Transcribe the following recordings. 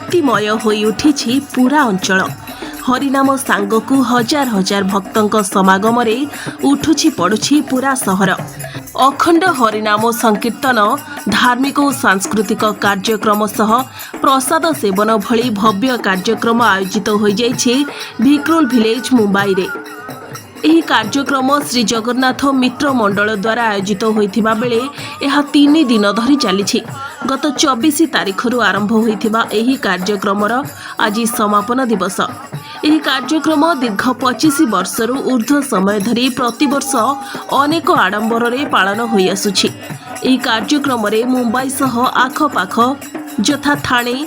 भक्तिमय होई उठिछि पूरा अंचल। हरिनाम सांगकु हजार हजार भक्तों समागम रे उठुछि पड़ुछि पूरा सहर। अखंड हरिनाम संकीर्तन, धार्मिक और सांस्कृतिक कार्यक्रम सह प्रसाद सेवन भली भव्य कार्यक्रम आयोजित हो जाइछि भिक्रोल विलेज मुंबई रे। ଏହି କାର୍ଯ୍ୟକ୍ରମ ଶ୍ରୀ ଜଗନ୍ନାଥ ମିତ୍ର ମଣ୍ଡଳ ଦ୍ୱାରା ଆୟୋଜିତ ହୋଇଥିବା ବେଳେ ଏହା 3 ଦିନ ଧରି ଚାଲିଛି। ଗତ 24 ତାରିଖରୁ ଆରମ୍ଭ ହୋଇଥିବା ଏହି କାର୍ଯ୍ୟକ୍ରମର ଆଜି ସମାପନ ଦିବସ। ଏହି କାର୍ଯ୍ୟକ୍ରମ ଦୀର୍ଘ 25 ବର୍ଷରୁ ଊର୍ଦ୍ଧ୍ୱ ସମୟ ଧରି ପ୍ରତିବର୍ଷ ଅନେକ ଆଡମ୍ବରରେ ପାଳନ ହୋଇଆସୁଛି। ଏହି କାର୍ଯ୍ୟକ୍ରମରେ ମୁମ୍ବାଇ ସହ ଆଖପାଖ ଯଥା ଥାणे,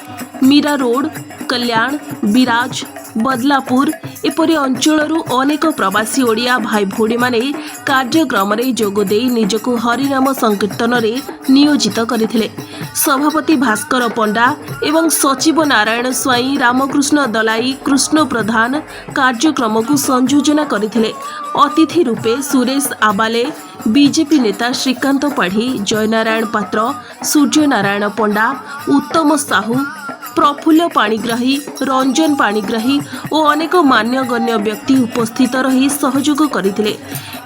ମୀରା ରୋଡ୍, କଲ୍ୟାଣ, ବିରାଜ, बदलापुर एपरी अंचलरू अनेक प्रवासी ओडिया भाई भौणी माने कार्यक्रम जोगदे निजको हरिनाम संकीर्तन रे नियोजित करथिले। सभापति भास्कर पंडा एवं सचिव नारायण स्वाई, रामकृष्ण दलाई, कृष्ण प्रधान कार्यक्रम को संयोजना करथिले। अतिथि रूपे सुरेश आबाले, बीजेपी नेता श्रीकांत पाढ़ी, जयनारायण पात्र, सूर्य नारायण पंडा, उत्तम साहू, प्रफुल्ल पाणिग्राही, रंजन पाणिग्राही और अनेक मान्यगण्य व्यक्ति उपस्थित रही सहयोग करथिले।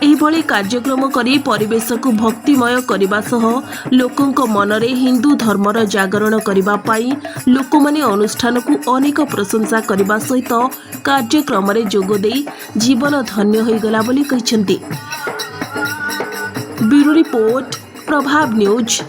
एहिभଳି कार्यक्रम करी परिवेश को भक्तिमय करबा सह लोकंक मनरे हिंदू धर्मर जागरण करबा पाई लोकमाने अनुष्ठान को अनेक प्रशंसा करबा सहित कार्यक्रम रे जोग देई जीवन धन्य होई गला बोली कहिसंती। ब्यूरो रिपोर्ट, प्रभाव न्यूज।